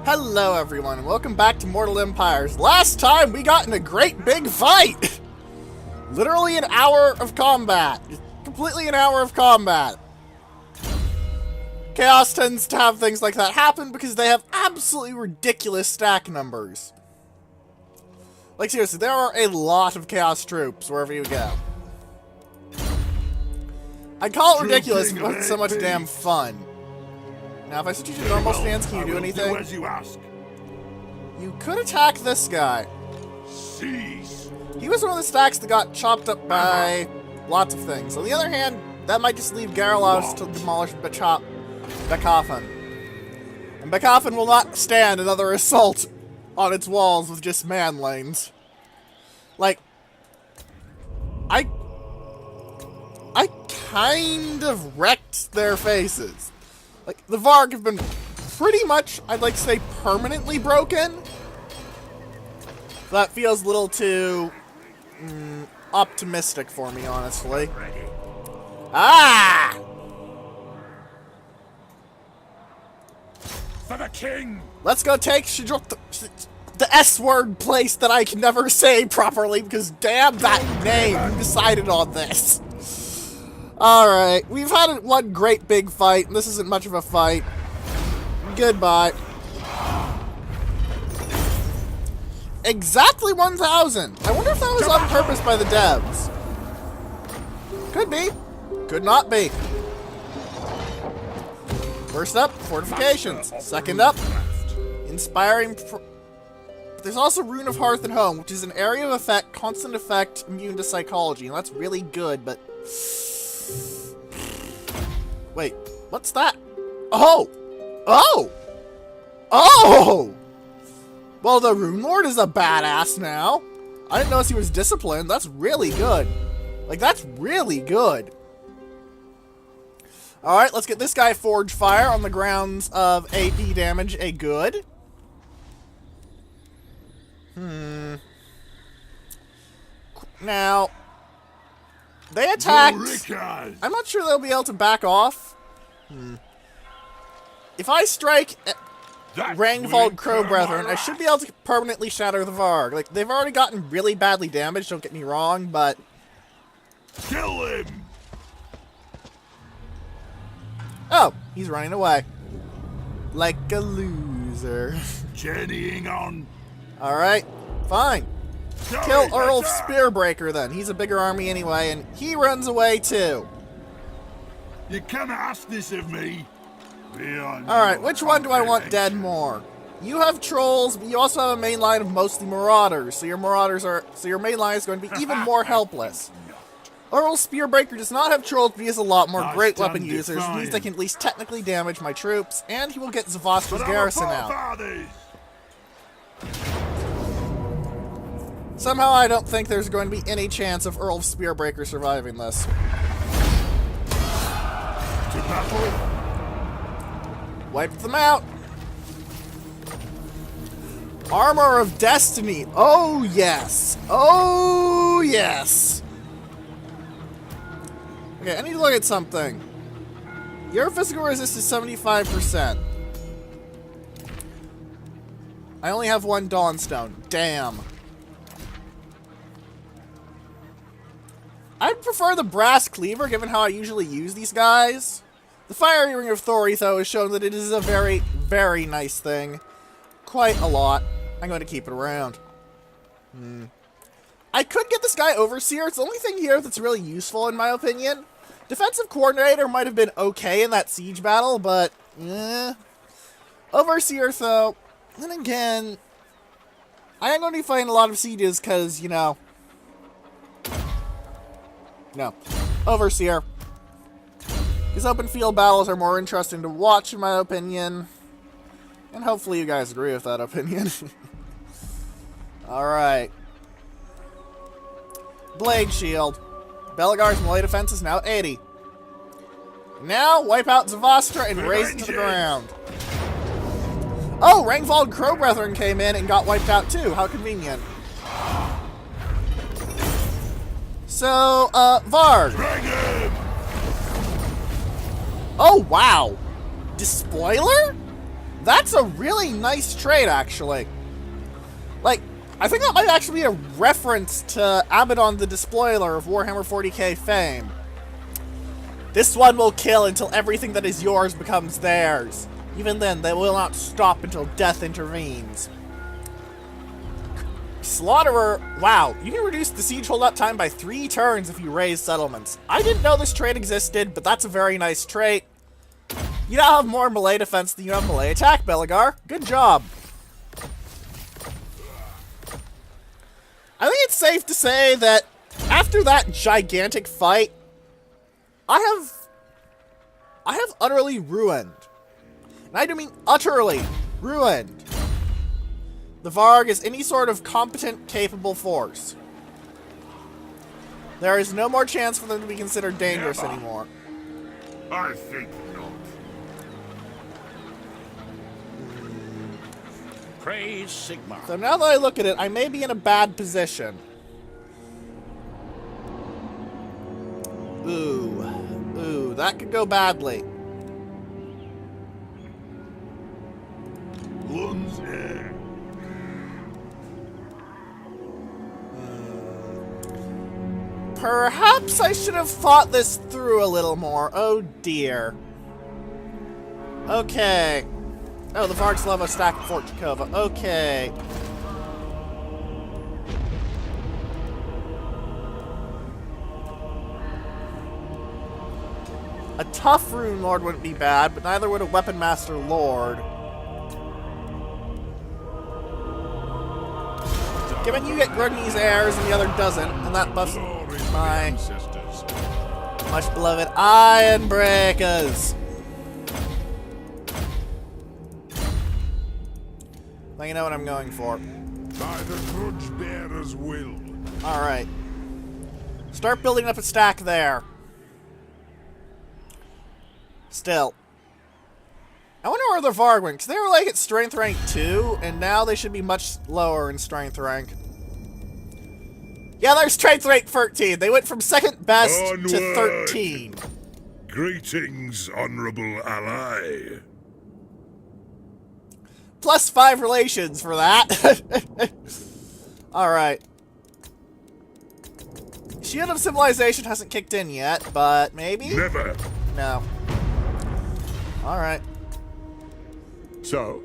Hello everyone, and welcome back to Mortal Empires. Last time we got in a great big fight! Literally an hour of combat. Completely an hour of combat. Chaos tends to have things like that happen because they have absolutely ridiculous stack numbers. Like seriously, there are a lot of Chaos troops wherever you go. I call it ridiculous, but it's so much damn fun. Now, if I switch you to normal stance, can you do anything? As you ask. You could attack this guy. Cease. He was one of the stacks that got chopped up by lots of things. On the other hand, that might just leave Garalaus to demolish Bekoffen. And Bekoffen will not stand another assault on its walls with just man lanes. Like, I kind of wrecked their faces. Like, the Varg have been pretty much, I'd like to say, permanently broken. That feels a little too optimistic for me, honestly. Ah! For the king! Let's go take the S-word place that I can never say properly because damn that name, who decided on this? Alright, we've had one great big fight. This isn't much of a fight. Goodbye. Exactly 1,000. I wonder if that was on purpose by the devs. Could be. Could not be. First up, fortifications. Second up, inspiring... There's also Rune of Hearth and Home, which is an area of effect, constant effect, immune to psychology. And that's really good, but... Wait, what's that? Oh! Oh! Oh! Well, the Rune Lord is a badass now. I didn't notice he was disciplined. That's really good. Like, that's really good. Alright, let's get this guy Forge Fire on the grounds of AP damage a good. Now... They attacked. I'm not sure they'll be able to back off. If I strike Rangvold Crow Brethren, I should be able to permanently shatter the Varg. Like, they've already gotten really badly damaged, don't get me wrong, but... Kill him! Oh, he's running away. Like a loser. Journeying on. Alright, fine. Kill Earl Spearbreaker then. He's a bigger army anyway, and he runs away too. You cannot ask this of me. Alright, which one do I want dead more? You have trolls, but you also have a main line of mostly marauders, so your main line is going to be even more helpless. Earl Spearbreaker does not have trolls, but he has a lot more great weapon users, which means they can at least technically damage my troops, and he will get Zavastra's garrison out. Somehow I don't think there's going to be any chance of Earl Spearbreaker surviving this. To battle. Wiped them out. Armor of Destiny. Oh, yes. Oh, yes. Okay, I need to look at something. Your physical resist is 75%. I only have one Dawnstone. Damn. I'd prefer the Brass Cleaver, given how I usually use these guys. The Fiery Ring of Thori, though, has shown that it is a very, very nice thing. Quite a lot. I'm going to keep it around. I could get this guy Overseer. It's the only thing here that's really useful, in my opinion. Defensive Coordinator might have been okay in that siege battle, but... Overseer, though... Then again... I am going to be fighting a lot of sieges, because, you know... No. Overseer. These open field battles are more interesting to watch, in my opinion. And hopefully you guys agree with that opinion. Alright. Blade Shield. Belagar's melee defense is now 80. Now, wipe out Zavastra and raze it to the ground. Oh, Rangvold Crow Brethren came in and got wiped out too. How convenient. So, Varg. Oh, wow. Despoiler? That's a really nice trait, actually. Like, I think that might actually be a reference to Abaddon the Despoiler of Warhammer 40k fame. This one will kill until everything that is yours becomes theirs. Even then, they will not stop until death intervenes. Slaughterer, wow, you can reduce the siege holdup time by 3 turns if you raise settlements. I didn't know this trait existed, but that's a very nice trait. You now have more melee defense than you have melee attack, Belagar. Good job. I think it's safe to say that after that gigantic fight, I have utterly ruined. And I do mean utterly ruined the Varg as any sort of competent, capable force. There is no more chance for them to be considered dangerous anymore. I think not. Praise Sigma. So now that I look at it, I may be in a bad position. Ooh, that could go badly. Lunds air. Perhaps I should have thought this through a little more. Oh dear. Okay. Oh, the Vargs love a stack of Fort Jakova. Okay. A tough Rune Lord wouldn't be bad, but neither would a Weapon Master Lord. Given you get Grudny's heirs and the other doesn't, and that buffs my much beloved Iron Breakers. Now you know what I'm going for. By the grudge bearer's will. Alright. Start building up a stack there. Still. I wonder where the Varg went, because they were like at strength rank 2, and now they should be much lower in strength rank. Yeah, they're strength rank 13. They went from second best to 13. Greetings, honorable ally. Plus 5 relations for that. Alright. Shield of Civilization hasn't kicked in yet, but maybe? Never. No. Alright. So?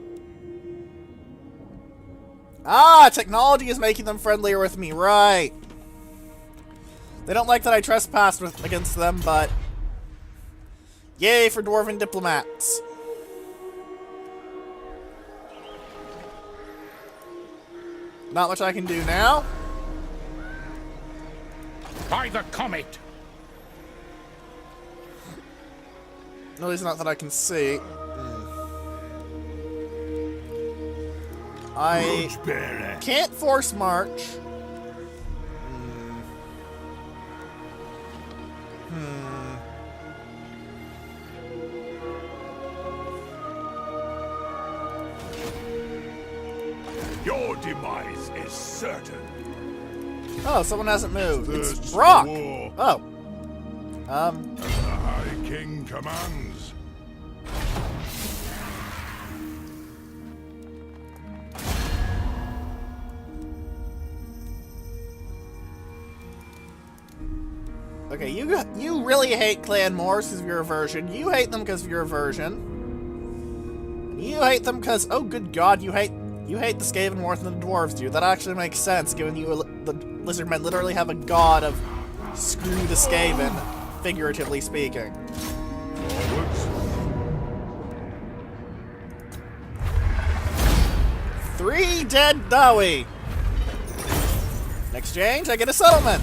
Ah, technology is making them friendlier with me, right. They don't like that I trespassed against them, but... Yay for Dwarven diplomats. Not much I can do now. By the comet. At least not that I can see. I can't force march. Your demise is certain. Oh, someone hasn't moved. It's Thirst Brock. for war. Oh. As the High King commands. Okay, you really hate Clan Morse because of your aversion. You hate them because of your aversion. You hate them because, oh good god, you hate the Skaven more than the dwarves do. That actually makes sense, given the Lizardmen literally have a god of screw the Skaven, figuratively speaking. Forwards. 3 dead Dawi. In exchange, I get a settlement.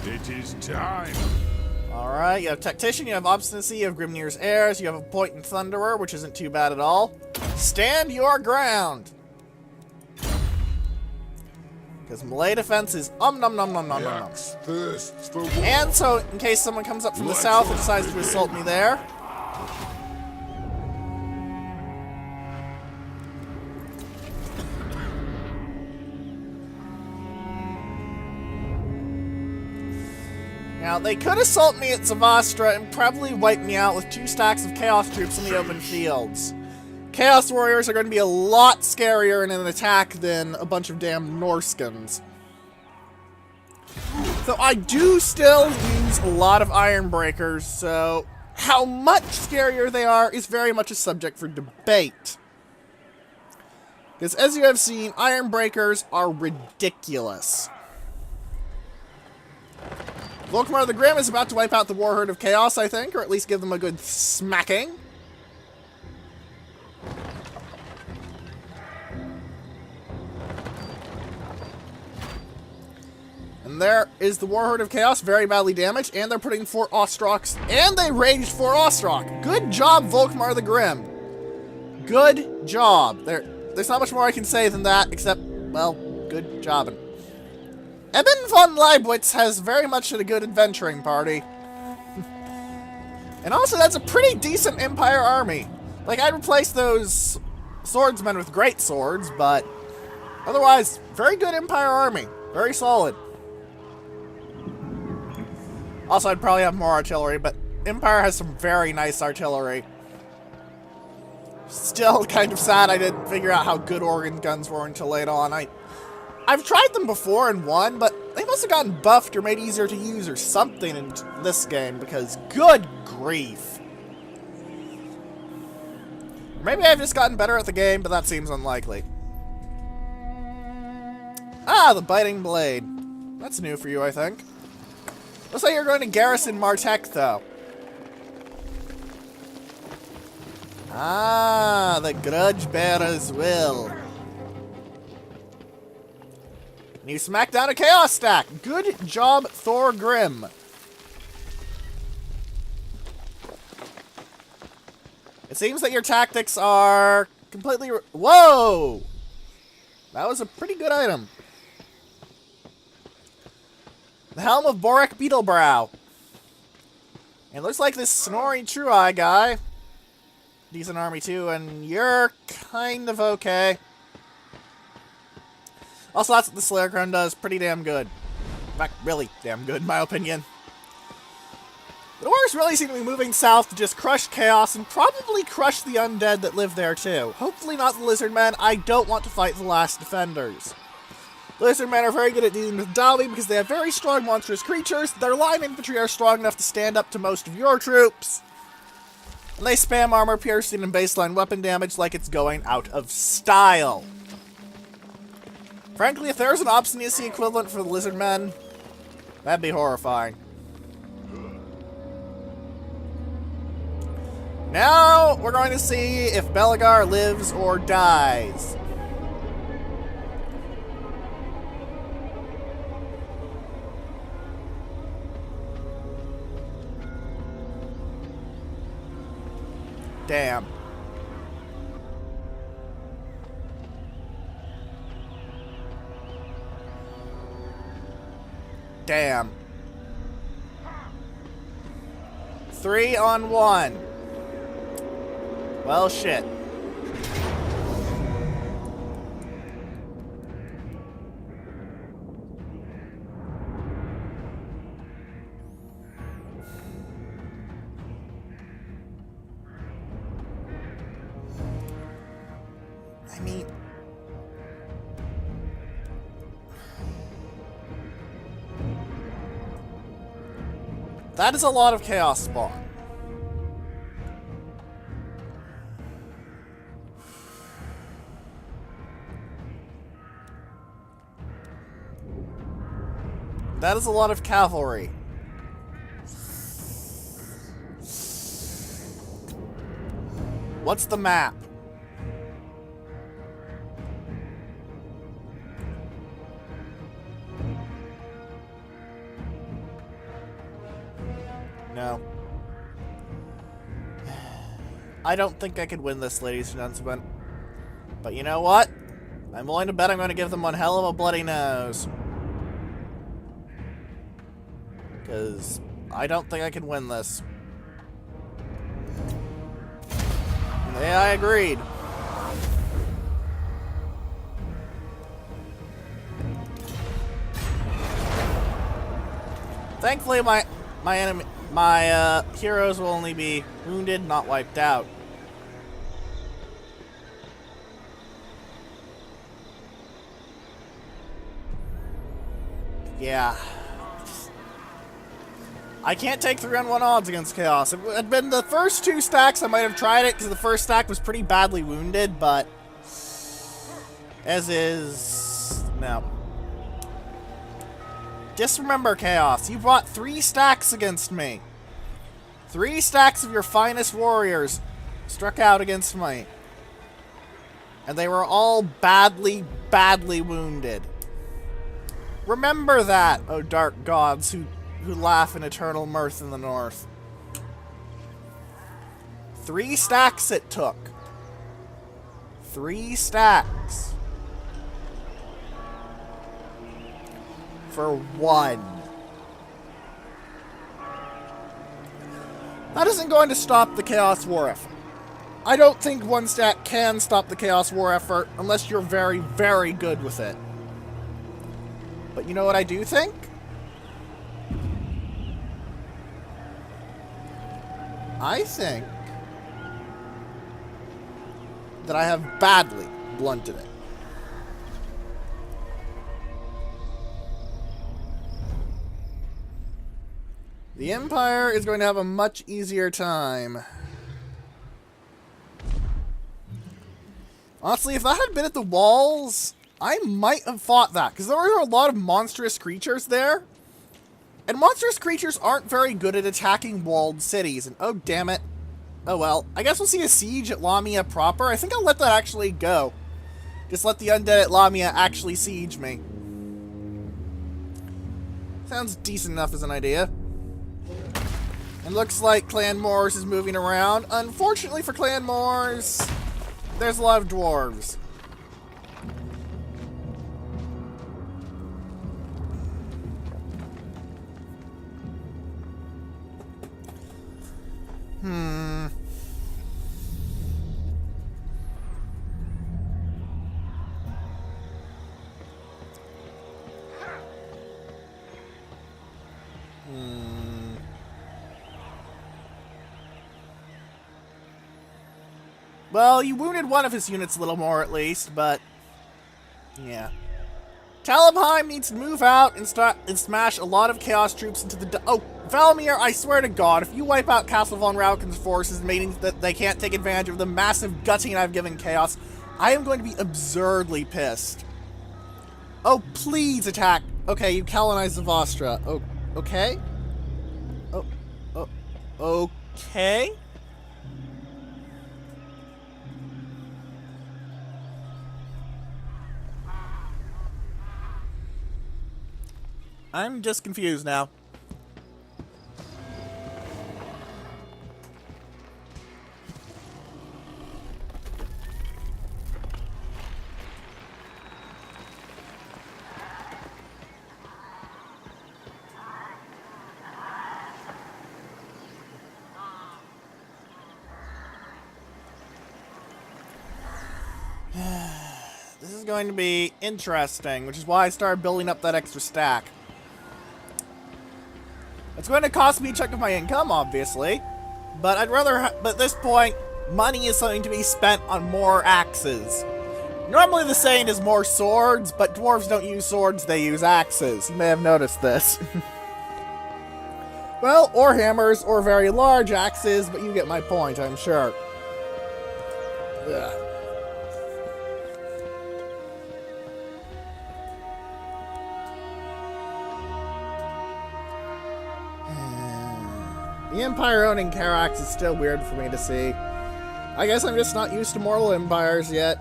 It is time. Alright, you have Tactician, you have Obstinacy, you have Grimnir's Heirs, you have a Point in Thunderer, which isn't too bad at all. Stand your ground! Because melee defense is nom nom nom nom nom. Thirsts for war. And so, in case someone comes up from the south and decides to assault me there. Now, they could assault me at Zavastra and probably wipe me out with 2 stacks of Chaos troops in the open fields. Chaos Warriors are going to be a lot scarier in an attack than a bunch of damn Norskins. So I do still use a lot of Iron Breakers, so how much scarier they are is very much a subject for debate. Because as you have seen, Iron Breakers are ridiculous. Volkmar the Grim is about to wipe out the Warherd of Chaos, I think, or at least give them a good smacking. And there is the Warherd of Chaos, very badly damaged, and they're putting 4 Ostroks, and they raged 4 Ostrok. Good job, Volkmar the Grim. Good job. There's not much more I can say than that, except, well, good job. Eben von Leibwitz has very much a good adventuring party. And also, that's a pretty decent Empire army. Like, I'd replace those swordsmen with great swords, but otherwise, very good Empire army. Very solid. Also, I'd probably have more artillery, but Empire has some very nice artillery. Still kind of sad I didn't figure out how good organ guns were until late on. I've tried them before and won, but they must have gotten buffed or made easier to use or something in this game, because good grief. Maybe I've just gotten better at the game, but that seems unlikely. Ah, the Biting Blade. That's new for you, I think. Looks like you're going to garrison Martek, though. Ah, the Grudge Bearers will. And you smack down a Chaos stack. Good job, Thor Grim. It seems that your tactics are completely... Whoa! That was a pretty good item. The Helm of Borek Beetlebrow. It looks like this Snoring True Eye guy. Decent army too, and you're kind of okay. Also, that's what the Slayer Crown does. Pretty damn good. In fact, really damn good, in my opinion. The Orcs really seem to be moving south to just crush Chaos and probably crush the undead that live there too. Hopefully not the Lizardmen. I don't want to fight the last defenders. Lizardmen are very good at dealing with Dalby because they have very strong monstrous creatures. Their line infantry are strong enough to stand up to most of your troops. And they spam armor piercing and baseline weapon damage like it's going out of style. Frankly, if there's an obstinacy equivalent for the Lizardmen, that'd be horrifying. Now, we're going to see if Belagar lives or dies. Damn. Damn. 3 on 1. Well, shit. I mean... that is a lot of Chaos Spawn. That is a lot of cavalry. What's the map? No. I don't think I could win this, ladies and gentlemen. But you know what? I'm willing to bet I'm going to give them one hell of a bloody nose. Because I don't think I can win this. Yeah, I agreed. Thankfully, my heroes will only be wounded, not wiped out. Yeah. I can't take 3-on-1 odds against Chaos. If it had been the first 2 stacks, I might have tried it, because the first stack was pretty badly wounded, but... as is... no. Just remember, Chaos, you brought 3 stacks against me. 3 stacks of your finest warriors struck out against me. And they were all badly, badly wounded. Remember that, oh dark gods who laugh in eternal mirth in the north. 3 stacks it took. 3 stacks. For 1. That isn't going to stop the Chaos War effort. I don't think 1 stack can stop the Chaos War effort unless you're very, very good with it. But you know what I do think? I think that I have badly blunted it. The Empire is going to have a much easier time. Honestly, if that had been at the walls, I might have fought that, because there were a lot of monstrous creatures there. And monstrous creatures aren't very good at attacking walled cities, and oh damn it. Oh well, I guess we'll see a siege at Lamia proper. I think I'll let that actually go. Just let the undead at Lamia actually siege me. Sounds decent enough as an idea. And looks like Clan Moors is moving around. Unfortunately for Clan Moors, there's a lot of dwarves. Well, you wounded one of his units a little more, at least, but... yeah. Talabheim needs to move out and smash a lot of Chaos troops into the... oh, Valamir, I swear to God, if you wipe out Castle von Rauken's forces, meaning that they can't take advantage of the massive gutting I've given Chaos, I am going to be absurdly pissed. Oh, please attack. Okay, you colonized Zavastra. Oh, okay? Okay? I'm just confused now. This is going to be interesting, which is why I started building up that extra stack. It's going to cost me a chunk of my income, obviously, but I'd rather, but at this point, money is something to be spent on more axes. Normally the saying is more swords, but dwarves don't use swords, they use axes. You may have noticed this. Well, or hammers, or very large axes, but you get my point, I'm sure. Ugh. The Empire owning Carax is still weird for me to see. I guess I'm just not used to mortal empires yet.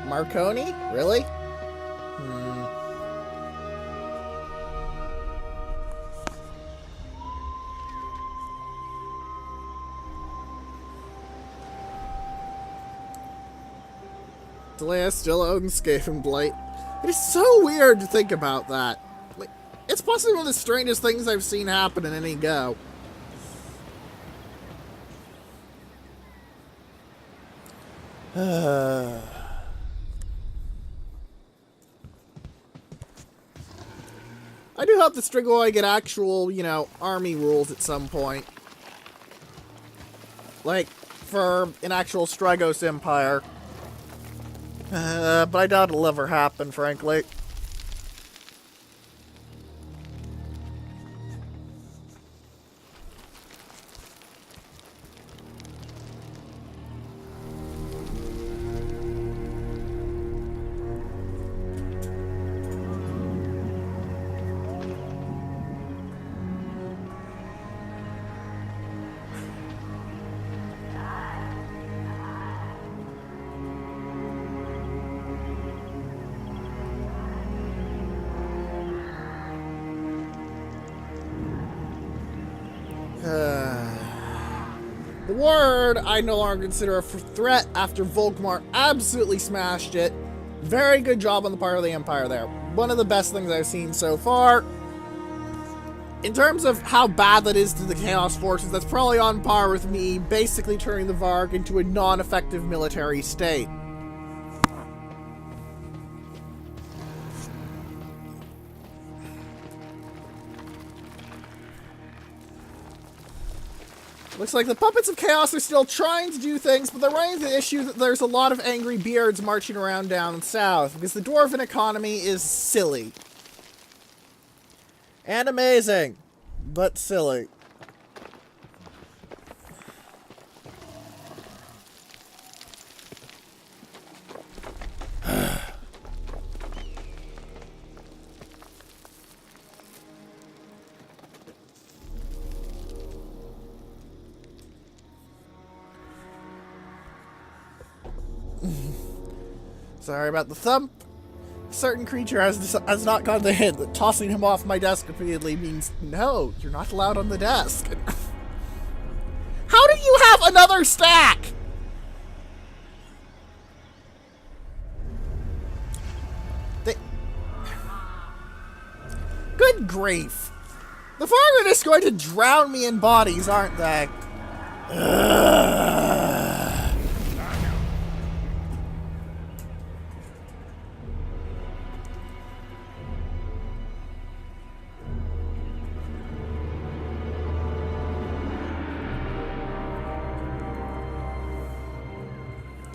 Marconi? Really? Delea still owns Skaven Blight. It is so weird to think about that. Like, it's possibly one of the strangest things I've seen happen in any go. I do hope that Strigoi get actual, you know, army rules at some point. Like, for an actual Strigos Empire. But I doubt it'll ever happen, frankly. The word I no longer consider a threat after Volkmar absolutely smashed it. Very good job on the part of the Empire there. One of the best things I've seen so far. In terms of how bad that is to the Chaos Forces, that's probably on par with me basically turning the Varg into a non-effective military state. Looks like the Puppets of Chaos are still trying to do things, but they're running into the issue that there's a lot of angry beards marching around down south, because the Dwarven economy is silly. And amazing, but silly. Sorry about the thump. A certain creature has not gotten the hint that tossing him off my desk repeatedly means, no, you're not allowed on the desk. How do you have another stack? Good grief. The Varg are just going to drown me in bodies, aren't they?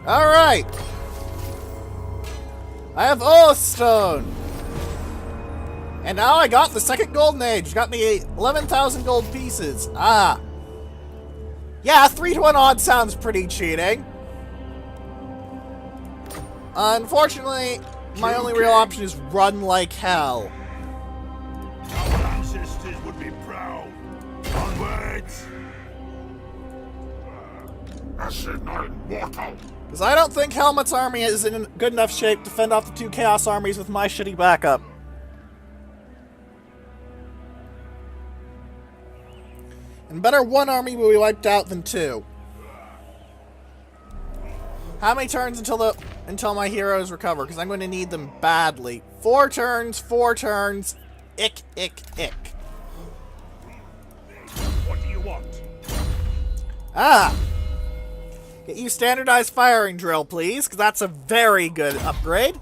Alright. I have Oathstone. And now I got the second golden age. Got me 11,000 gold pieces. Ah. Yeah, 3-to-1 odds sounds pretty cheating. Unfortunately, my only real option is run like hell. Our ancestors would be proud. Onwards! Because I don't think Helmut's army is in good enough shape to fend off the two Chaos armies with my shitty backup. And better one army will be wiped out than two. How many turns until my heroes recover? Because I'm going to need them badly. 4 turns, 4 turns. Ick, ick, ick. What do you want? Ah! Get you standardized firing drill, please, because that's a very good upgrade.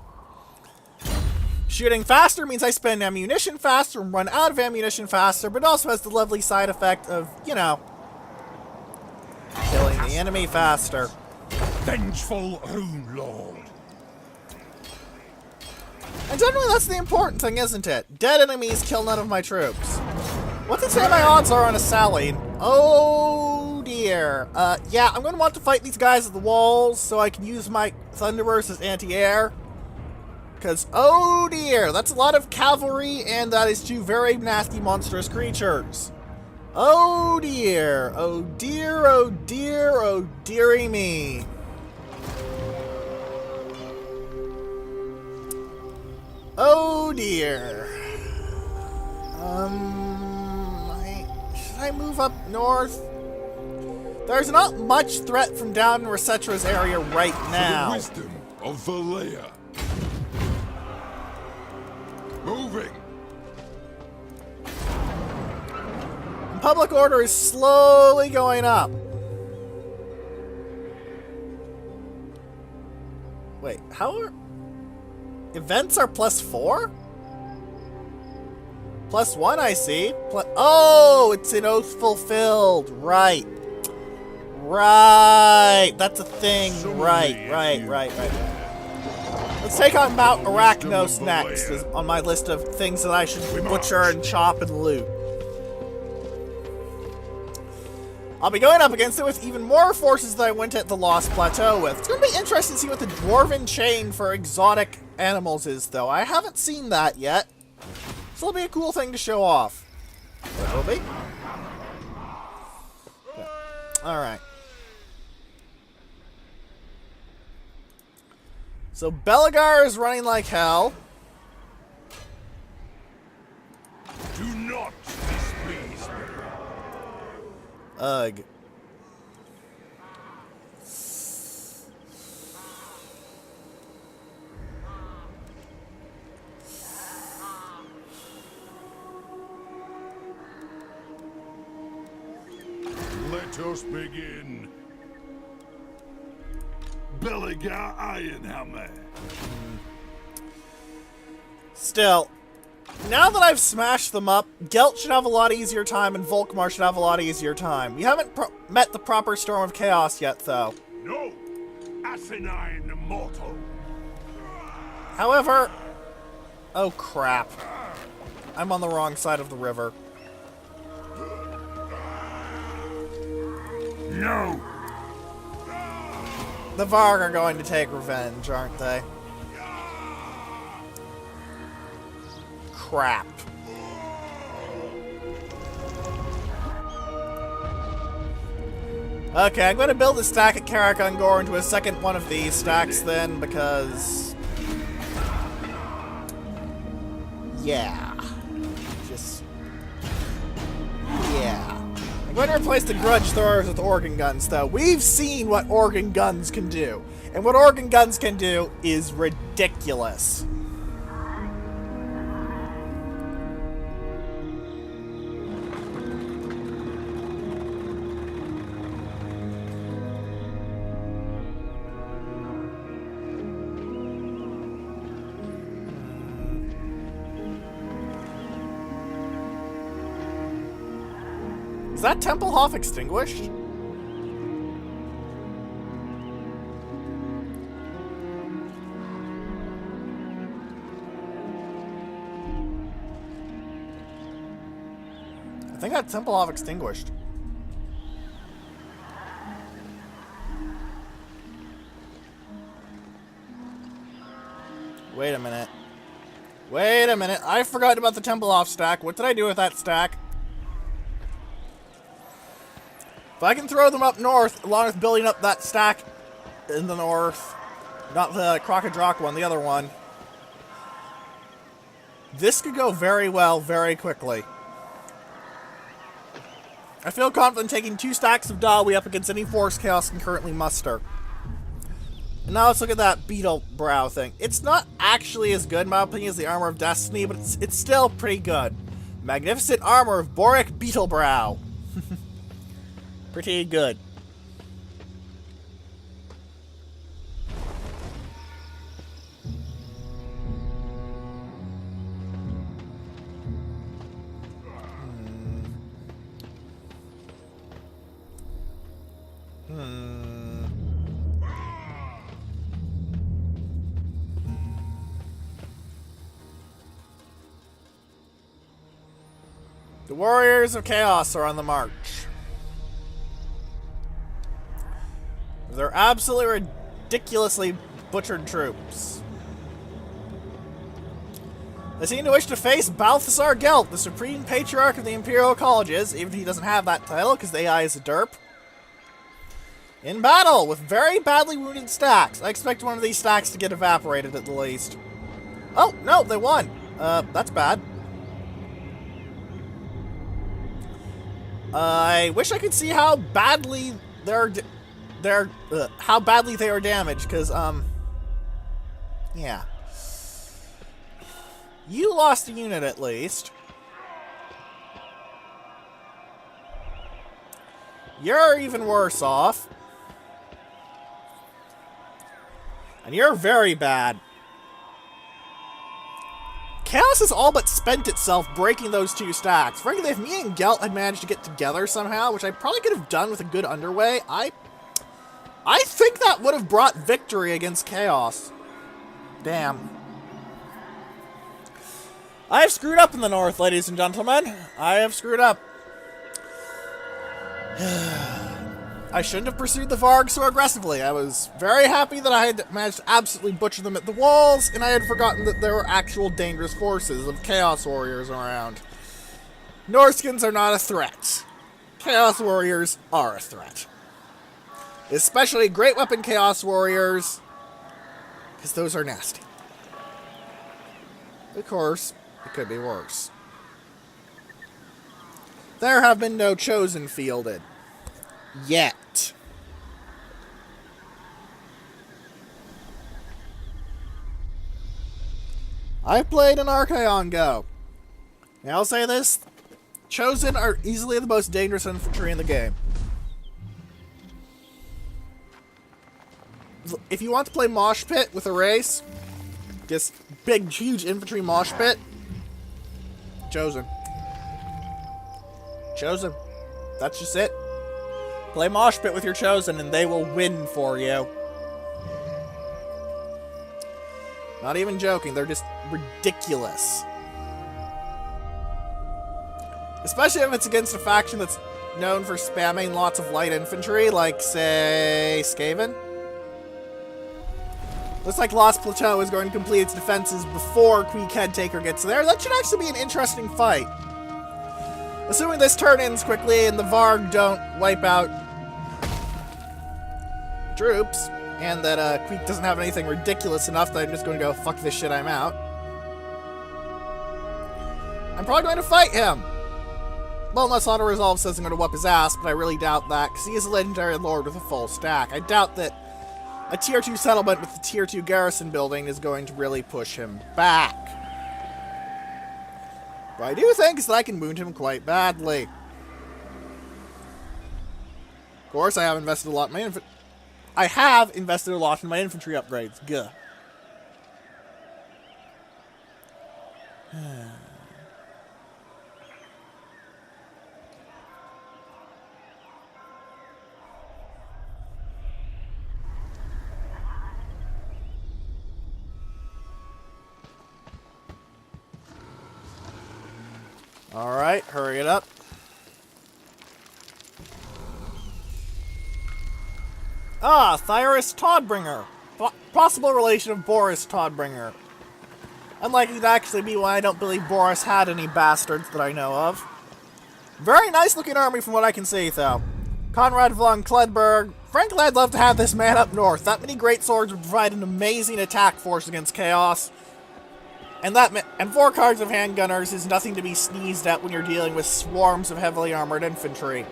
Shooting faster means I spend ammunition faster and run out of ammunition faster, but also has the lovely side effect of, you know, killing the enemy faster. Vengeful Rune Lord. And generally that's the important thing, isn't it? Dead enemies kill none of my troops. What's it say my odds are on a Sally? Oh dear. Yeah, I'm going to want to fight these guys at the walls so I can use my Thunderburst as anti-air. Because, oh dear, that's a lot of cavalry, and that is 2 very nasty, monstrous creatures. Oh dear, oh dear, oh dear, oh dearie me. Oh dear. Should I move up north? There's not much threat from down in Resetra's area right now. For the wisdom of Valea. Moving. Public order is slowly going up. Wait, how are... Events are +4? +1, I see. Oh, it's an oath fulfilled. Right. Right. That's a thing. Right. Let's take on Mount Arachnos next on my list of things that I should butcher and chop and loot. I'll be going up against it with even more forces than I went at the Lost Plateau with. It's going to be interesting to see what the Dwarven Chain for exotic animals is, though. I haven't seen that yet. So it'll be a cool thing to show off. It will be. Okay. Alright. So Belagar is running like hell. Do not displease me. Ugh. Let us begin. Belagar Ironhammer. Still, now that I've smashed them up, Gelt should have a lot easier time and Volkmar should have a lot easier time. We haven't met the proper Storm of Chaos yet, though. No, asinine mortal. However... Oh, crap. I'm on the wrong side of the river. No. The Varg are going to take revenge, aren't they? Crap. Okay, I'm going to build a stack at Karakungor into a second one of these stacks then, because... Yeah. Just... Yeah. I'm going to replace the Grudge Throwers with organ guns, though. We've seen what organ guns can do. And what organ guns can do is ridiculous. Is that Templehof extinguished? I think that Templehof extinguished. Wait a minute. Wait a minute. I forgot about the Templehof stack. What did I do with that stack? If I can throw them up north, along with building up that stack in the north, not the Crocodroc one, the other one, this could go very well, very quickly. I feel confident taking 2 stacks of Dawi up against any force Chaos can currently muster. And now let's look at that Beetle Brow thing. It's not actually as good, in my opinion, as the Armor of Destiny, but it's still pretty good. Magnificent Armor of Boric Beetle Brow. Pretty good. The Warriors of Chaos are on the march. They're absolutely ridiculously butchered troops. They seem to wish to face Balthasar Gelt, the Supreme Patriarch of the Imperial Colleges, even if he doesn't have that title because the AI is a derp. In battle with very badly wounded stacks. I expect one of these stacks to get evaporated at the least. Oh, no, they won. That's bad. I wish I could see how badly how badly they are damaged, because, yeah. You lost a unit, at least. You're even worse off. And you're very bad. Chaos has all but spent itself breaking those two stacks. Frankly, if me and Gelt had managed to get together somehow, which I probably could have done with a good underway, I think that would have brought victory against Chaos. Damn. I have screwed up in the north, ladies and gentlemen. I have screwed up. I shouldn't have pursued the Varg so aggressively. I was very happy that I had managed to absolutely butcher them at the walls, and I had forgotten that there were actual dangerous forces of Chaos Warriors around. Norskins are not a threat. Chaos Warriors are a threat. Especially Great Weapon Chaos Warriors, because those are nasty. Of course, it could be worse. There have been no Chosen fielded. Yet. I've played an Archaon Go. And I'll say this, Chosen are easily the most dangerous infantry in the game. If you want to play Mosh Pit with a race, just big, huge infantry Mosh Pit, Chosen. Chosen. That's just it. Play Mosh Pit with your Chosen and they will win for you. Not even joking, they're just ridiculous. Especially if it's against a faction that's known for spamming lots of light infantry, like, say, Skaven. Looks like Lost Plateau is going to complete its defenses before Queek Headtaker gets there. That should actually be an interesting fight. Assuming this turn ends quickly and the Varg don't wipe out troops, and that Queek doesn't have anything ridiculous enough that I'm just going to go, fuck this shit, I'm out. I'm probably going to fight him. Well, unless Auto Resolve says I'm going to whoop his ass, but I really doubt that, because he is a legendary lord with a full stack. I doubt that a tier 2 settlement with the tier 2 garrison building is going to really push him back. What I do think is that I can wound him quite badly. Of course, I have invested a lot in my infantry. I have invested a lot in my infantry upgrades. Gah. Alright, hurry it up. Ah, Thyrus Toddbringer. Possible relation of Boris Toddbringer. Unlikely to actually be one. I don't believe Boris had any bastards that I know of. Very nice looking army from what I can see, though. Conrad von Kledberg. Frankly, I'd love to have this man up north. That many great swords would provide an amazing attack force against Chaos. And 4 cards of handgunners is nothing to be sneezed at when you're dealing with swarms of heavily armored infantry.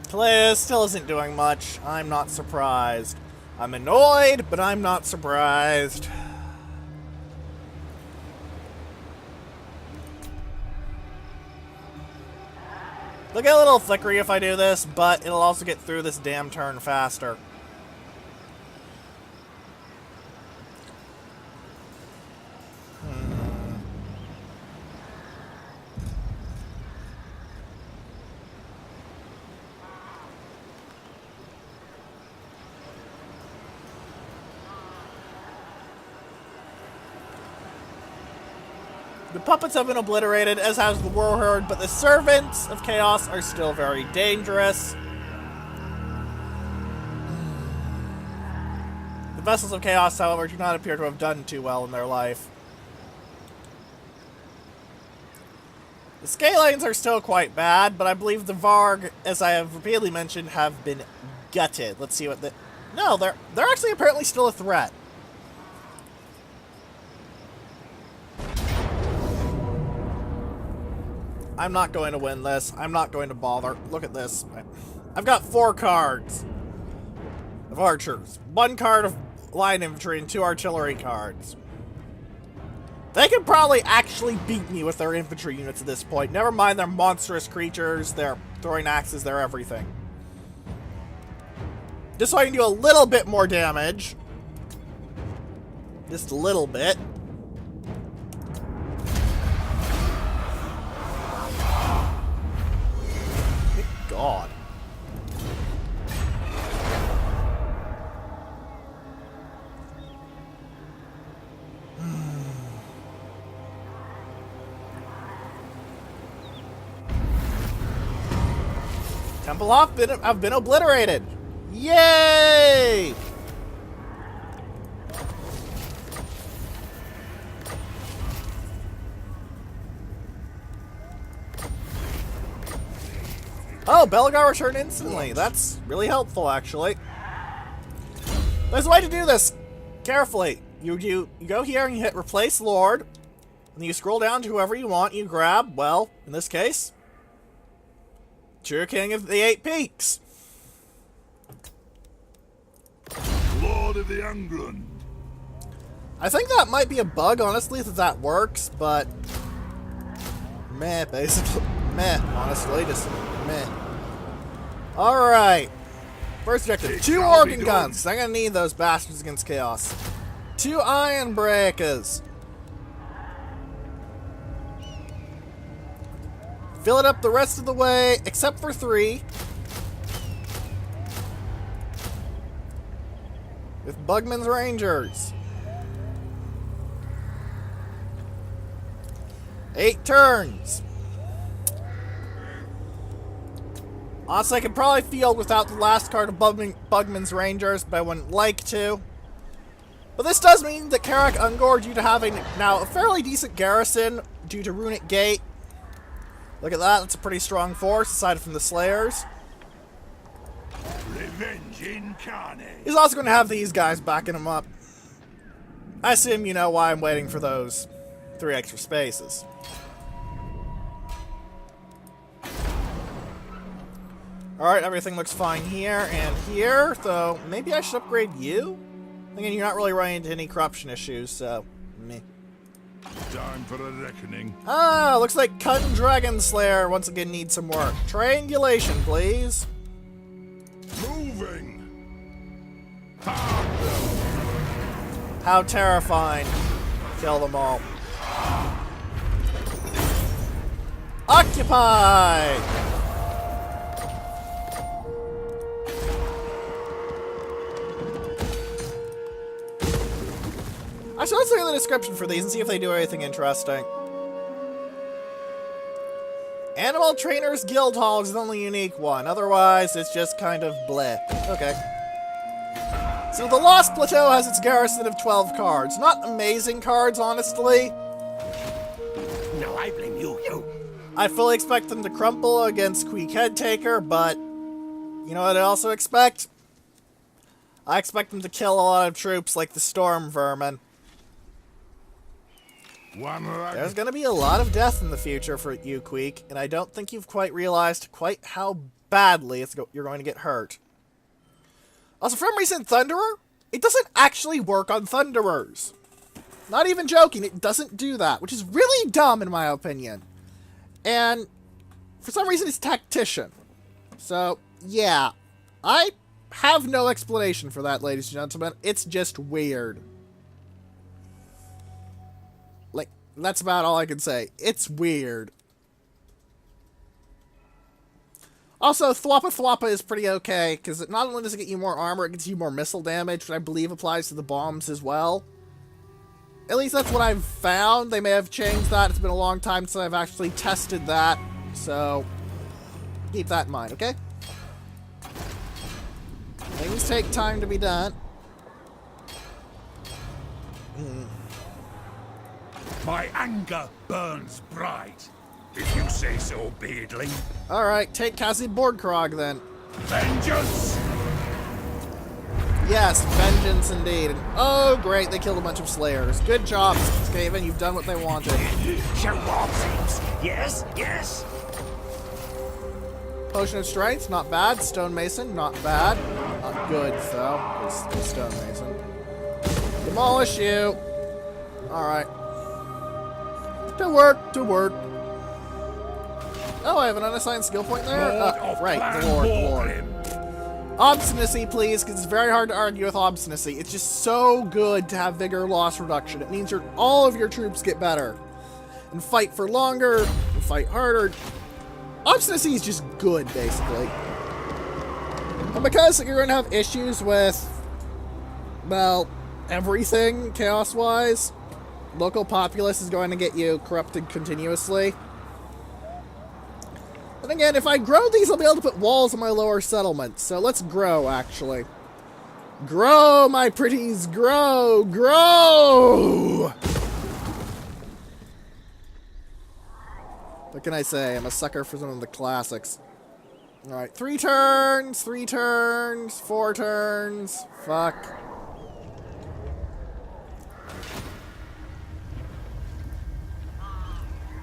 Kalea still isn't doing much. I'm not surprised. I'm annoyed, but I'm not surprised. They'll get a little flickery if I do this, but it'll also get through this damn turn faster. The puppets have been obliterated, as has the Warhorde, but the servants of Chaos are still very dangerous. The vessels of Chaos, however, do not appear to have done too well in their life. The Scalines are still quite bad, but I believe the Varg, as I have repeatedly mentioned, have been gutted. Let's see what the... No, they're actually apparently still a threat. I'm not going to win this. I'm not going to bother. Look at this. I've got 4 cards of archers, 1 card of line infantry, and 2 artillery cards. They could probably actually beat me with their infantry units at this point. Never mind their monstrous creatures, their throwing axes, their everything. Just so I can do a little bit more damage. Just a little bit. Good God. Temple have been obliterated. Yay! Oh, Belgar returned instantly. That's really helpful, actually. There's a way to do this. Carefully. You go here and you hit Replace Lord. And you scroll down to whoever you want. You grab, well, in this case, True King of the 8 Peaks. Lord of the Angrund. I think that might be a bug, honestly, that works, but meh, basically. Meh, honestly, just meh. Alright. First objective, 2 organ guns. I'm gonna need those bastards against chaos. 2 iron breakers. Fill it up the rest of the way, except for 3. With Bugman's Rangers. 8 turns. Honestly, I could probably field without the last card of Bugman's Rangers, but I wouldn't like to. But this does mean that Karak Ungor, due to having now a fairly decent garrison due to Runic Gate. Look at that, that's a pretty strong force, aside from the Slayers. Revenge incarnate. He's also going to have these guys backing him up. I assume you know why I'm waiting for those 3 extra spaces. Alright, everything looks fine here and here, though maybe I should upgrade you? Thinking you're not really running into any corruption issues, so meh. Time for a reckoning. Ah, looks like Cun Dragon Slayer once again needs some work. Triangulation, please. Moving. How terrifying. Kill them all. Occupy! Actually, let's look at the description for these and see if they do anything interesting. Animal Trainers Guild Hall is the only unique one. Otherwise, it's just kind of bleh. Okay. So the Lost Plateau has its garrison of 12 cards. Not amazing cards, honestly. No, I blame you. I fully expect them to crumple against Queek Headtaker, but you know what I also expect? I expect them to kill a lot of troops like the Storm Vermin. There's going to be a lot of death in the future for you, Queek, and I don't think you've quite realized quite how badly you're going to get hurt. Also, for some reason, Thunderer, it doesn't actually work on Thunderers. Not even joking, it doesn't do that, which is really dumb in my opinion. And for some reason, it's Tactician. So, yeah, I have no explanation for that, ladies and gentlemen. It's just weird. Like, that's about all I can say. It's weird. Also, Thwappa Thwappa is pretty okay, because not only does it get you more armor, it gets you more missile damage, which I believe applies to the bombs as well. At least that's what I've found. They may have changed that. It's been a long time since I've actually tested that, so keep that in mind, okay? Things take time to be done. My anger burns bright. If you say so, Beardling. Alright, take Cassie Bordkrog then. Vengeance! Yes, vengeance indeed. And oh, great, they killed a bunch of slayers. Good job, Skaven. You've done what they wanted. Show arms. Yes, yes. Potion of Strength, not bad. Stonemason, not bad. Not good, though. It's Stonemason. Demolish you. Alright. To work, to work. Oh, I have an unassigned skill point there? Right, the Lord. Obstinacy, please, because it's very hard to argue with obstinacy. It's just so good to have vigor loss reduction. It means all of your troops get better. And fight for longer, and fight harder. Obstinacy is just good, basically. And because you're going to have issues with, well, everything, chaos-wise, local populace is going to get you corrupted continuously. And again, if I grow these, I'll be able to put walls on my lower settlements. So let's grow, actually. Grow, my pretties, grow, grow! What can I say? I'm a sucker for some of the classics. Alright, 3 turns, 4 turns. Fuck.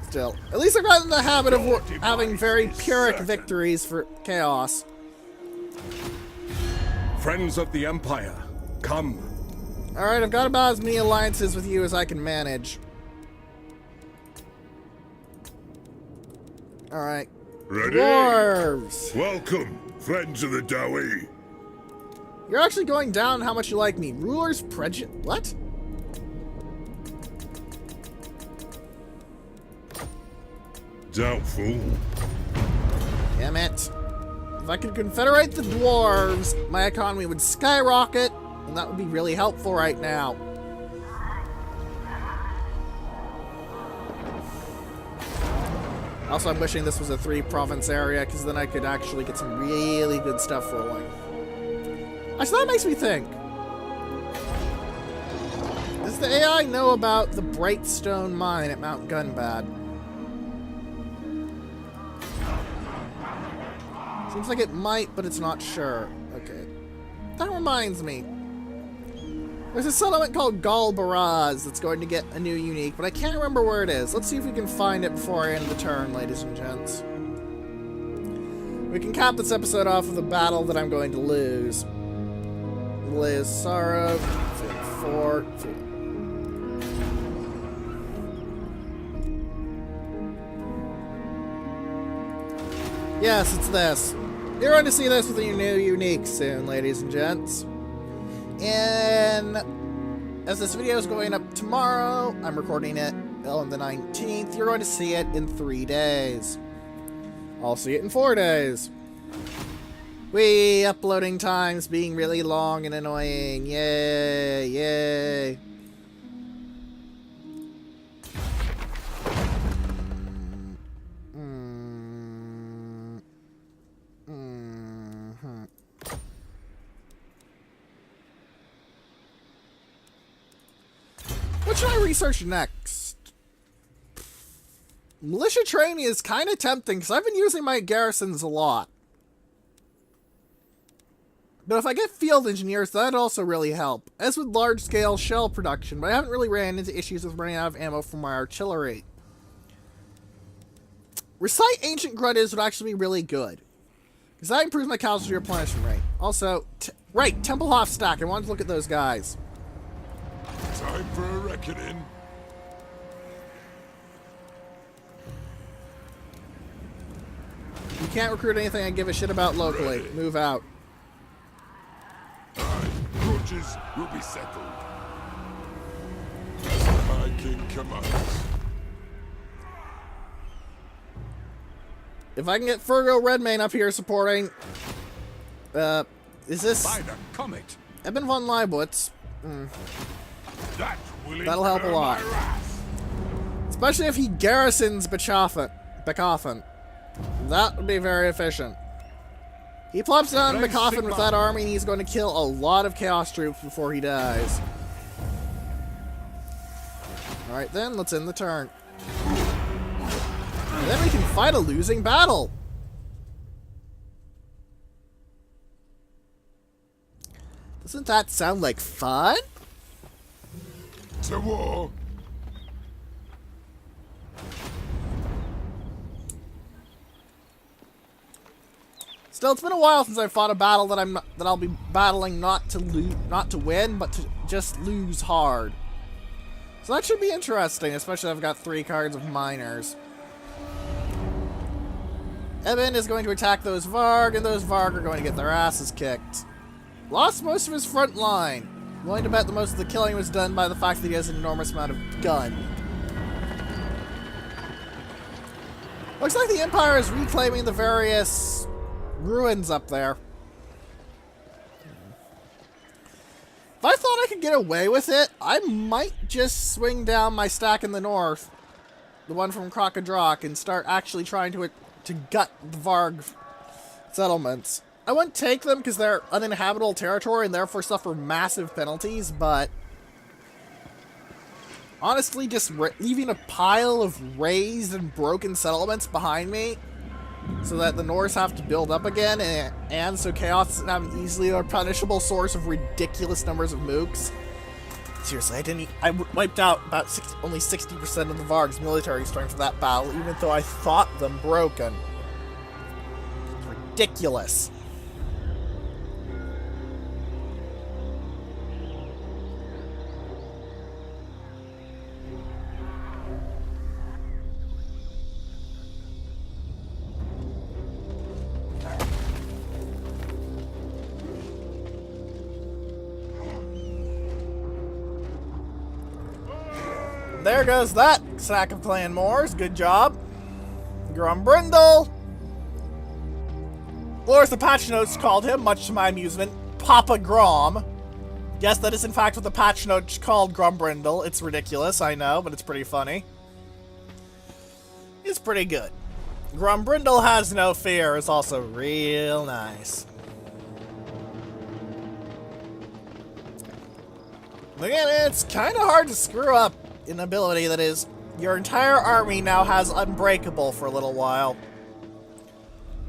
Still, at least I've gotten the habit of having very Pyrrhic victories for Chaos. Friends of the Empire, come. Alright, I've got about as many alliances with you as I can manage. Alright. Ready? Dwarves! Welcome, friends of the Dowie. You're actually going down how much you like me. Ruler's prejudice. What? Doubtful. Damn it. If I could confederate the dwarves, my economy would skyrocket, and that would be really helpful right now. Also, I'm wishing this was a 3-province area, because then I could actually get some really good stuff rolling. Actually, that makes me think. Does the AI know about the Brightstone mine at Mount Gunbad? Seems like it might, but it's not sure. Okay. That reminds me. There's a settlement called Galbaraz that's going to get a new unique, but I can't remember where it is. Let's see if we can find it before I end the turn, ladies and gents. We can cap this episode off with a battle that I'm going to lose. Liz Sorrow, 4. Yes, it's this. You're going to see this with a new unique soon, ladies and gents. And as this video is going up tomorrow, I'm recording it on the 19th, you're going to see it in 3 days. I'll see it in 4 days. Whee! Uploading times being really long and annoying. Yay! Yay! What should I research next? Militia training is kind of tempting because I've been using my garrisons a lot. But if I get field engineers, that'd also really help. As with large-scale shell production, but I haven't really ran into issues with running out of ammo for my artillery. Recite Ancient Grudges would actually be really good. Because that improves my casualty replenishment rate. Also, right, Templehof stack. I wanted to look at those guys. Time for a reckoning. You can't recruit anything I give a shit about locally. Ready. Move out. Grudges will be settled. My king commands. If I can get Fergo Redmane up here supporting... is this... By the comet. Eben von Leibowitz. That will That'll help a incur lot. my wrath. Especially if he garrisons Bekoffen. That would be very efficient. He plops down Brave Bekoffen with Sigma. that army and he's going to kill a lot of Chaos troops before he dies. Alright then, let's end the turn. And then we can fight a losing battle. This Doesn't that sound like fun? To war. Still, it's been a while since I fought a battle that I'll be battling not to win, but to just lose hard. So that should be interesting, especially I've got 3 cards of miners. Eben is going to attack those Varg, and those Varg are going to get their asses kicked. Lost most of his front line. I'm willing to bet that most of the killing was done by the fact that he has an enormous amount of gun. Looks like the Empire is reclaiming the various ruins up there. If I thought I could get away with it, I might just swing down my stack in the north, the one from Crocodrock, and start actually trying to gut the Varg settlements. I wouldn't take them because they're uninhabitable territory and therefore suffer massive penalties, but honestly, just leaving a pile of razed and broken settlements behind me so that the Norse have to build up again, and so Chaos doesn't have an easily or punishable source of ridiculous numbers of mooks. Seriously, I wiped out about only 60% of the Varg's military strength for that battle, even though I thought them broken. It's ridiculous. There goes that sack of clan Moors. Good job. Grumbrindle. Or as the patch notes called him, much to my amusement, Papa Grom. Yes, that is in fact what the patch notes called Grumbrindle. It's ridiculous, I know, but it's pretty funny. It's pretty good. Grumbrindle has no fear is also real nice. Again, it's kind of hard to screw up an ability that is, your entire army now has Unbreakable for a little while.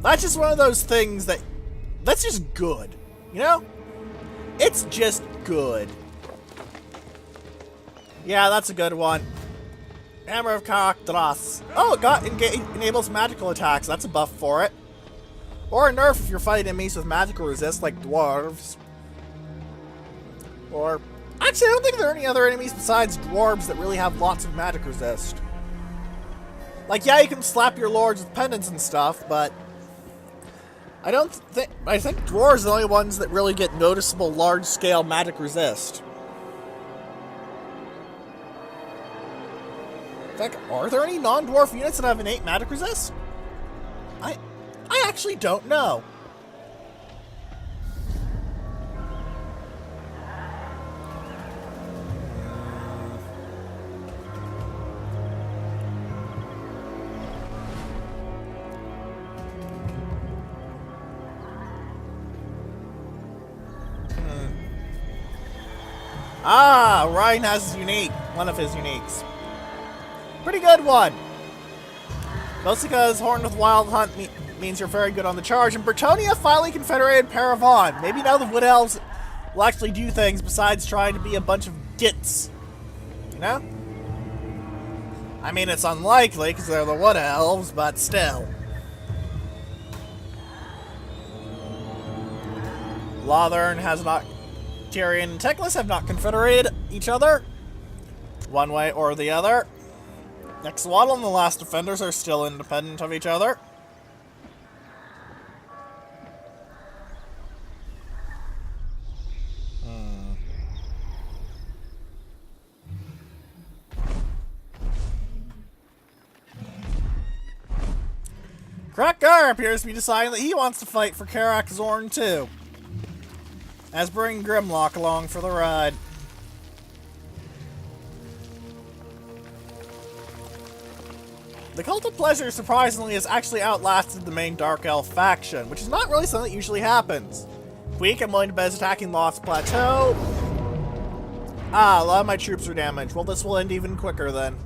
That's just one of those things that's just good, you know? It's just good. Yeah, that's a good one. Hammer of Karakdras. Oh, it enables magical attacks. That's a buff for it. Or a nerf if you're fighting enemies with magical resist, like dwarves. Or actually, I don't think there are any other enemies besides dwarves that really have lots of magic resist. Like, yeah, you can slap your lords with pendants and stuff, but I think dwarves are the only ones that really get noticeable large-scale magic resist. In fact, are there any non-dwarf units that have innate magic resist? I actually don't know. Ah, Ryan has his unique. One of his uniques. Pretty good one. Mostly because Horn with Wild Hunt means you're very good on the charge. And Bretonia finally confederated Paravon. Maybe now the Wood Elves will actually do things besides trying to be a bunch of gits. You know? I mean, it's unlikely because they're the Wood Elves, but still. Lothern has not... Tyrion and Teclis have not confederated each other, one way or the other. Nextwaddle and the Last Defenders are still independent of each other. Krakgar appears to be deciding that he wants to fight for Karak Zorn too, as bring Grimlock along for the ride. The Cult of Pleasure, surprisingly, has actually outlasted the main Dark Elf faction, which is not really something that usually happens. Weak, I'm willing to bet is attacking Lost Plateau. Ah, a lot of my troops are damaged. Well, this will end even quicker then.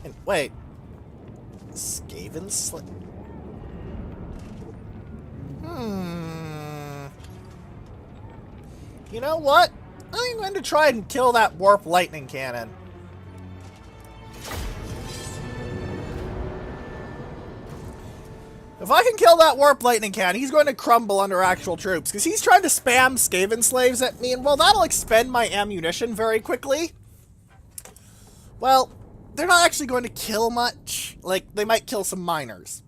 And wait. Skaven Slit. You know what? I'm going to try and kill that warp lightning cannon. If I can kill that warp lightning cannon, he's going to crumble under actual troops, because he's trying to spam Skaven slaves at me, and well, that'll expend my ammunition very quickly. Well, they're not actually going to kill much. Like, they might kill some miners.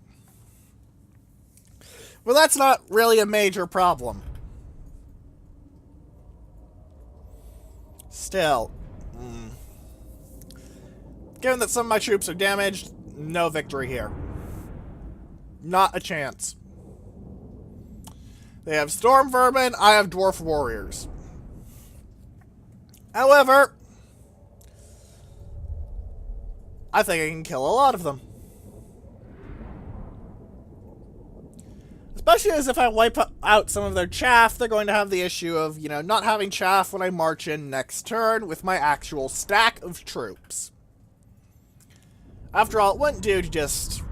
Well, that's not really a major problem. Still. Given that some of my troops are damaged, no victory here. Not a chance. They have storm vermin, I have dwarf warriors. However, I think I can kill a lot of them. Especially as if I wipe out some of their chaff, they're going to have the issue of, you know, not having chaff when I march in next turn with my actual stack of troops. After all, it wouldn't do to just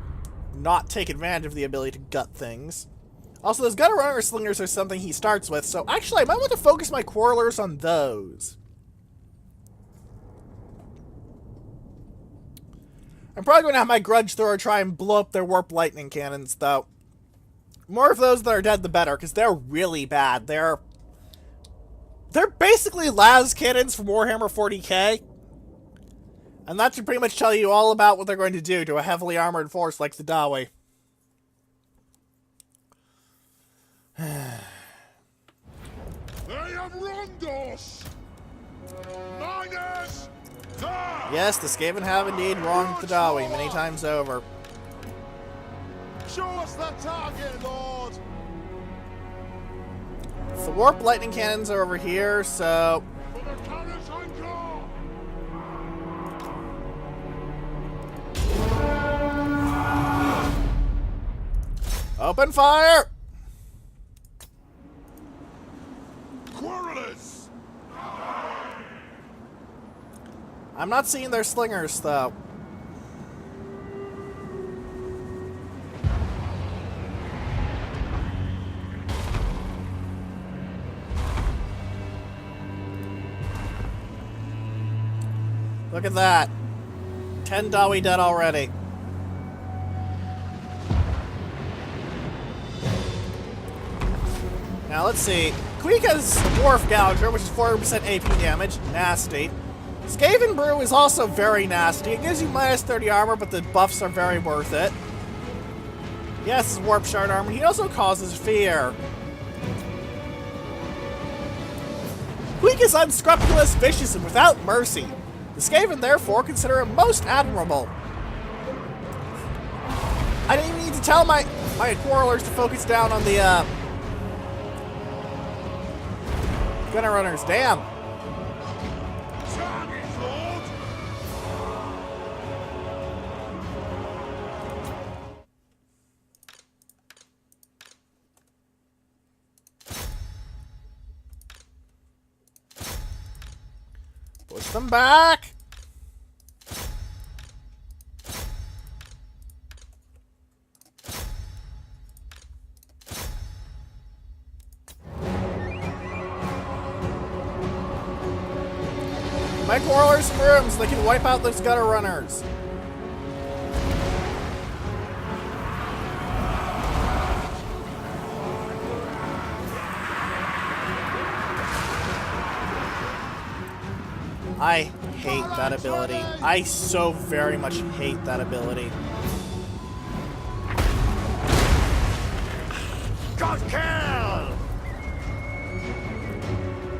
not take advantage of the ability to gut things. Also, those gutter runner slingers are something he starts with, so actually I might want to focus my quarrelers on those. I'm probably going to have my Grudge Thrower try and blow up their warp lightning cannons, though. More of those that are dead, the better, because they're really bad. They're basically las cannons from Warhammer 40k. And that should pretty much tell you all about what they're going to do to a heavily armored force like the Dawi. They have wronged us! Miners! Yes, the Skaven have indeed wronged the Dawi many times over. Show us the target, Lord! The warp lightning cannons are over here, so... For the cannons anchor! Open fire! Quarrelers! I'm not seeing their slingers, though. Look at that. 10 Dawi dead already. Now let's see. Queek has Dwarf Gouger, which is 400% AP damage. Nasty. Skaven Brew is also very nasty. It gives you minus 30 armor, but the buffs are very worth it. Yes, it's Warp Shard armor. He also causes fear. Queek is unscrupulous, vicious, and without mercy. The Skaven, therefore, consider him most admirable. I didn't even need to tell my quarrelers to focus down on the, Gunner Runners. Damn. Target, Lord! Push them back. My quarrelers brooms, they can wipe out those gutter runners. I hate that ability. I so very much hate that ability. Got kill!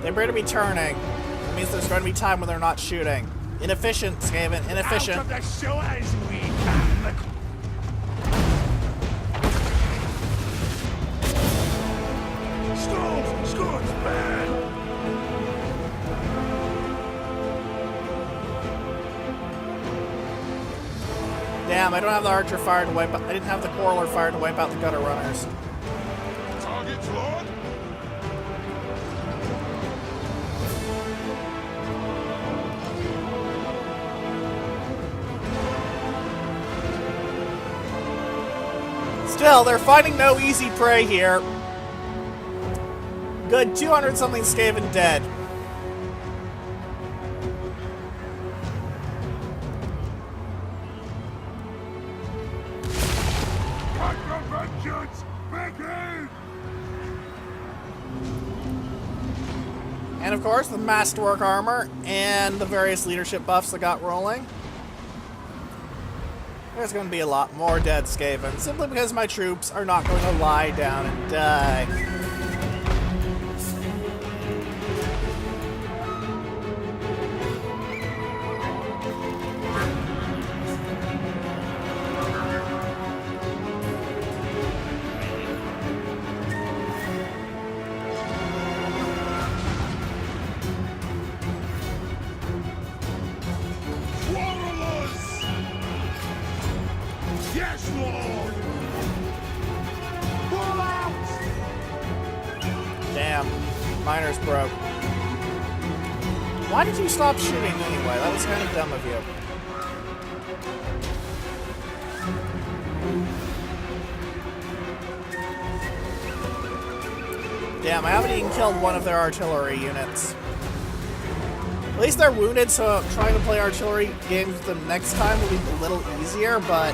They appear to be turning. That means there's going to be time when they're not shooting. Inefficient, Skaven. Inefficient. Out of the show as we can. Scott's bad. Damn, I don't have the archer fire to wipe out. I didn't have the quarreler fire to wipe out the gutter runners. Targets, Lord! Still, they're finding no easy prey here. Good, 200 something Skaven dead. Let the vengeance begin! And of course, the Masterwork armor and the various leadership buffs that got rolling. There's going to be a lot more dead Skaven, simply because my troops are not going to lie down and die. Quarrelers! Yes, Lord! Pull out! Damn, miners broke. Why did you stop shooting anyway? That was kind of dumb of you. Damn, I haven't even killed one of their artillery units. At least they're wounded, so trying to play artillery games with them next time will be a little easier, but...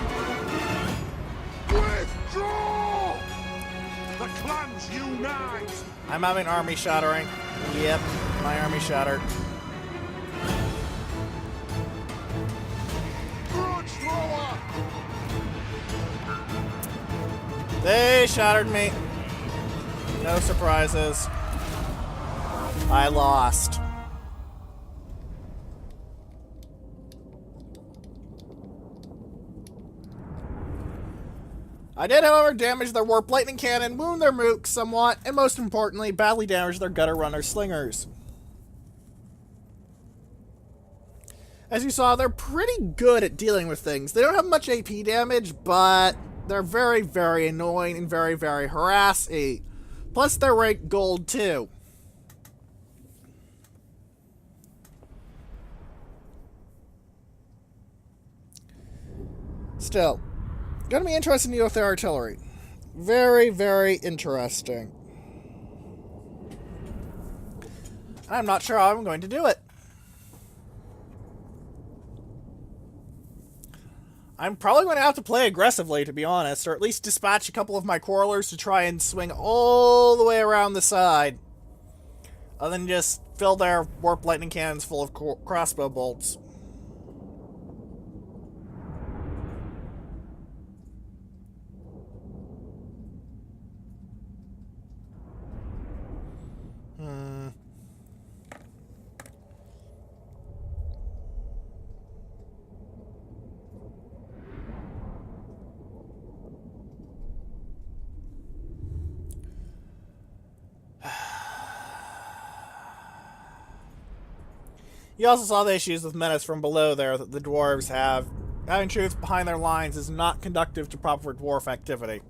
Withdraw! The clans unite! I'm having army shattering. Yep, my army shattered. Grudge Thrower! They shattered me. No surprises. I lost. I did, however, damage their Warp Lightning Cannon, wound their mooks somewhat, and most importantly, badly damage their Gutter Runner Slingers. As you saw, they're pretty good at dealing with things. They don't have much AP damage, but they're very, very annoying and very, very harassy. Plus, they're ranked gold, too. Still, gonna be interesting to deal with their artillery. Very, very interesting. I'm not sure how I'm going to do it. I'm probably going to have to play aggressively, to be honest, or at least dispatch a couple of my quarrelers to try and swing all the way around the side. Other than just fill their Warp Lightning Cannons full of crossbow bolts. You also saw the issues with menace from below there that the dwarves have. Having troops behind their lines is not conducive to proper dwarf activity.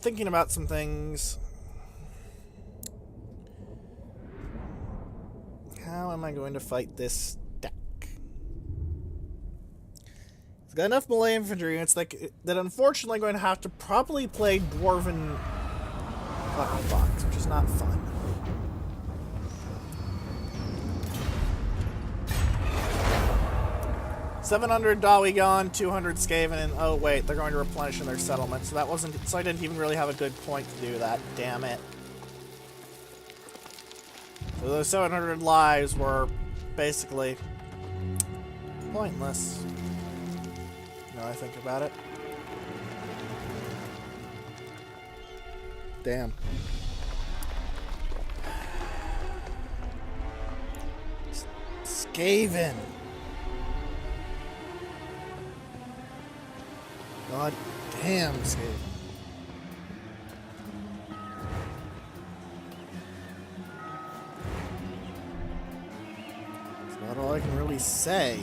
Thinking about some things. How am I going to fight this deck? It's got enough melee infantry units that unfortunately going to have to probably play Dwarven Fox, which is not fun. $700 Dawigon, 200 Skaven, and oh wait, they're going to replenish in their settlement, so that wasn't, so I didn't even really have a good point to do that, damn it. So those 700 lives were basically pointless. Now I think about it. Damn. Skaven. God damn escape. That's not all I can really say.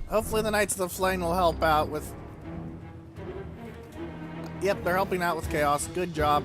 Hopefully the Knights of the Flame will help out with... Yep, they're helping out with Chaos. Good job.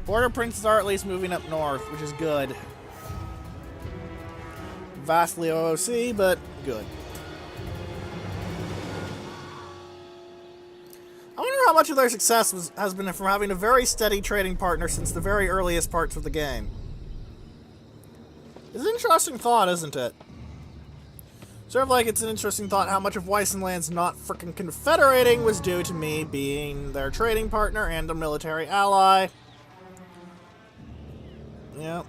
Border princes are at least moving up north, which is good. Vastly OOC, but good. I wonder how much of their success has been from having a very steady trading partner since the very earliest parts of the game. It's an interesting thought, isn't it? Sort of like it's an interesting thought how much of Weissenland's not frickin' confederating was due to me being their trading partner and a military ally. Yep.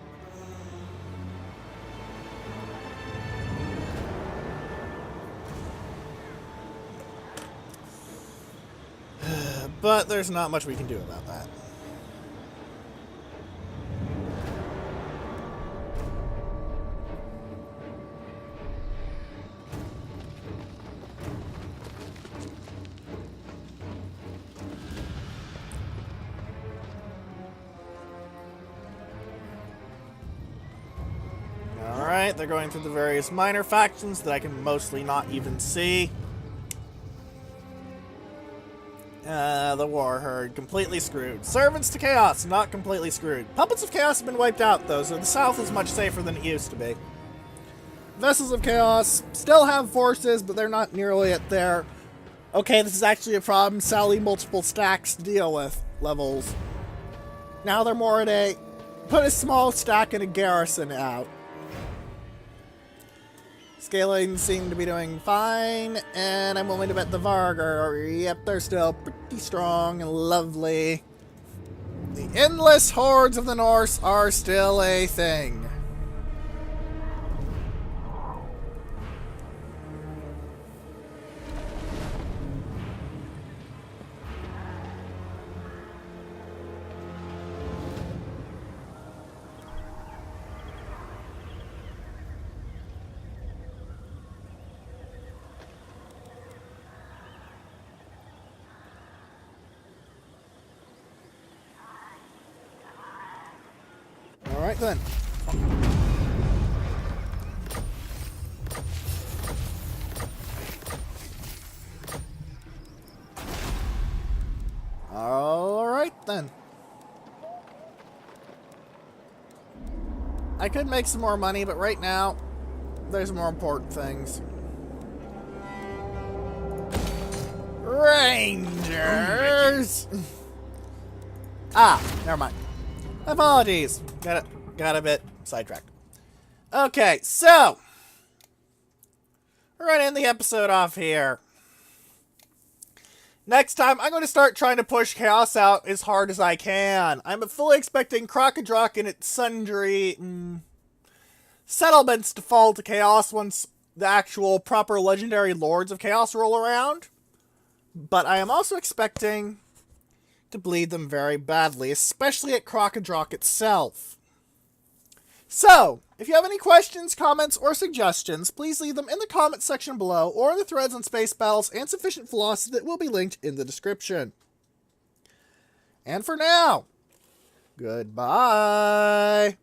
But there's not much we can do about that. Alright, they're going through the various minor factions that I can mostly not even see. The War Herd, completely screwed. Servants to Chaos, not completely screwed. Puppets of Chaos have been wiped out, though, so the South is much safer than it used to be. Vessels of Chaos still have forces, but they're not nearly at their... Okay, this is actually a problem, Sally multiple stacks to deal with levels. Now they're more at a... Put a small stack and a garrison out. Scaling seem to be doing fine, and I'm willing to bet the Varg are, yep, they're still pretty strong and lovely. The endless hordes of the Norse are still a thing. Alright then. Alright then. I could make some more money, but right now, there's more important things. Rangers! Ah, never mind. Apologies. Got a bit sidetracked. Okay, so we're gonna end the episode off here. Next time, I'm going to start trying to push Chaos out as hard as I can. I'm fully expecting Krokadrok and its sundry settlements to fall to Chaos once the actual proper legendary Lords of Chaos roll around. But I am also expecting to bleed them very badly, especially at Krokadrok itself. So, if you have any questions, comments, or suggestions, please leave them in the comment section below or in the threads on space battles and sufficient philosophy that will be linked in the description. And for now, goodbye!